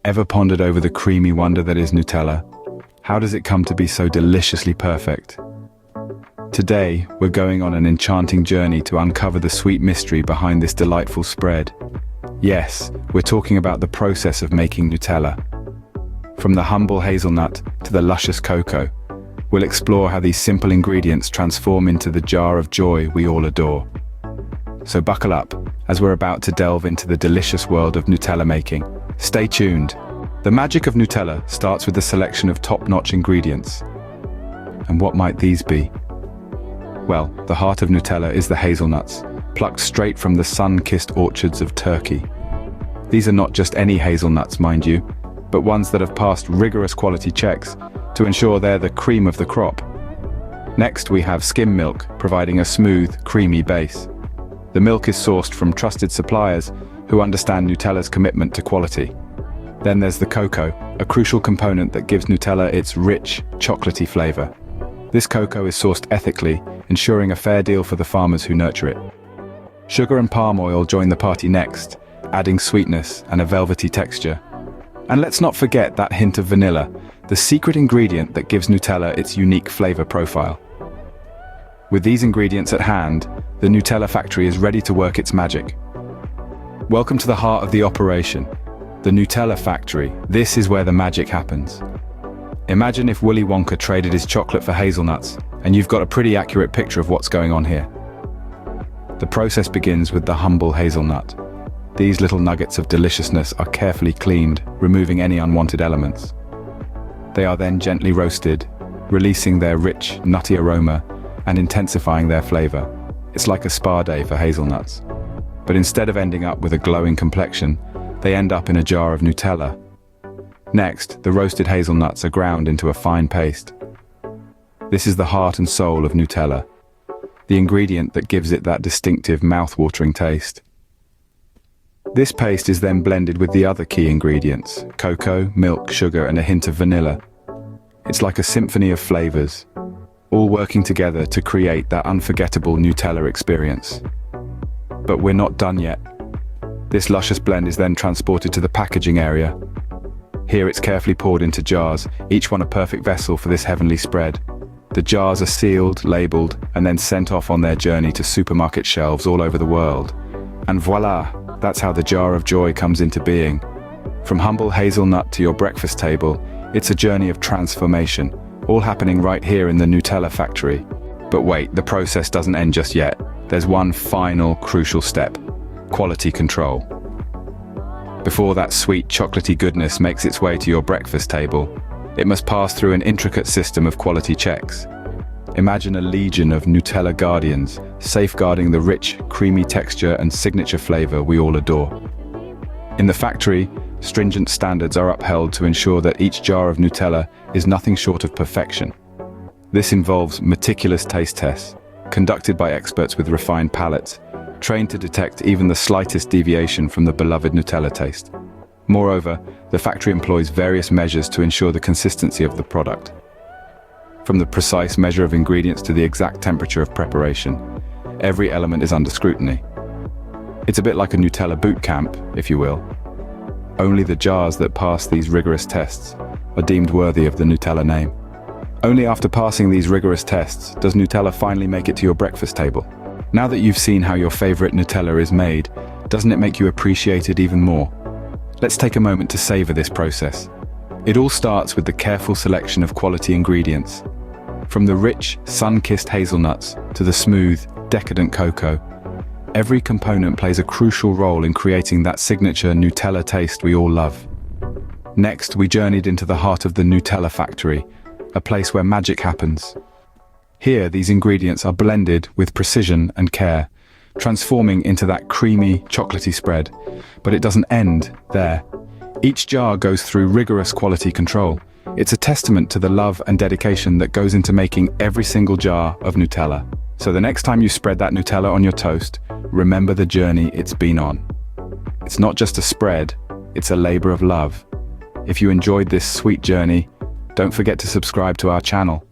Ever pondered over the creamy wonder that is Nutella? How does it come to be so deliciously perfect? Today, we're going on an enchanting journey to uncover the sweet mystery behind this delightful spread. Yes, we're talking about the process of making Nutella. From the humble hazelnut to the luscious cocoa, we'll explore how these simple ingredients transform into the jar of joy we all adore. So buckle up, as we're about to delve into the delicious world of Nutella making. Stay tuned. The magic of Nutella starts with the selection of top-notch ingredients. And what might these be? Well, the heart of Nutella is the hazelnuts, plucked straight from the sun-kissed orchards of Turkey. These are not just any hazelnuts, mind you, but ones that have passed rigorous quality checks to ensure they're the cream of the crop. Next, we have skim milk, providing a smooth, creamy base. The milk is sourced from trusted suppliers who understand Nutella's commitment to quality. Then there's the cocoa, a crucial component that gives Nutella its rich, chocolatey flavor. This cocoa is sourced ethically, ensuring a fair deal for the farmers who nurture it. Sugar and palm oil join the party next, adding sweetness and a velvety texture. And let's not forget that hint of vanilla, the secret ingredient that gives Nutella its unique flavor profile. With these ingredients at hand, the Nutella Factory is ready to work its magic. Welcome to the heart of the operation, the Nutella Factory. This is where the magic happens. Imagine if Willy Wonka traded his chocolate for hazelnuts, and you've got a pretty accurate picture of what's going on here. The process begins with the humble hazelnut. These little nuggets of deliciousness are carefully cleaned, removing any unwanted elements. They are then gently roasted, releasing their rich, nutty aroma and intensifying their flavor. It's like a spa day for hazelnuts. But instead of ending up with a glowing complexion, they end up in a jar of Nutella. Next, the roasted hazelnuts are ground into a fine paste. This is the heart and soul of Nutella, the ingredient that gives it that distinctive mouth-watering taste. This paste is then blended with the other key ingredients: cocoa, milk, sugar, and a hint of vanilla. It's like a symphony of flavors, all working together to create that unforgettable Nutella experience. But we're not done yet. This luscious blend is then transported to the packaging area. Here it's carefully poured into jars, each one a perfect vessel for this heavenly spread. The jars are sealed, labeled, and then sent off on their journey to supermarket shelves all over the world. And voila! That's how the jar of joy comes into being. From humble hazelnut to your breakfast table, it's a journey of transformation, all happening right here in the Nutella Factory. But wait, the process doesn't end just yet. There's one final crucial step: quality control. Before that sweet chocolatey goodness makes its way to your breakfast table, it must pass through an intricate system of quality checks. Imagine a legion of Nutella guardians, safeguarding the rich, creamy texture and signature flavor we all adore. In the factory, stringent standards are upheld to ensure that each jar of Nutella is nothing short of perfection. This involves meticulous taste tests, conducted by experts with refined palates, trained to detect even the slightest deviation from the beloved Nutella taste. Moreover, the factory employs various measures to ensure the consistency of the product. From the precise measure of ingredients to the exact temperature of preparation, every element is under scrutiny. It's a bit like a Nutella boot camp, if you will. Only the jars that pass these rigorous tests are deemed worthy of the Nutella name. Only after passing these rigorous tests does Nutella finally make it to your breakfast table. Now that you've seen how your favorite Nutella is made, doesn't it make you appreciate it even more? Let's take a moment to savor this process. It all starts with the careful selection of quality ingredients. From the rich, sun-kissed hazelnuts to the smooth, decadent cocoa, every component plays a crucial role in creating that signature Nutella taste we all love. Next, we journeyed into the heart of the Nutella Factory, a place where magic happens. Here, these ingredients are blended with precision and care, transforming into that creamy, chocolatey spread. But it doesn't end there. Each jar goes through rigorous quality control. It's a testament to the love and dedication that goes into making every single jar of Nutella. So the next time you spread that Nutella on your toast, remember the journey it's been on. It's not just a spread, it's a labor of love. If you enjoyed this sweet journey, don't forget to subscribe to our channel.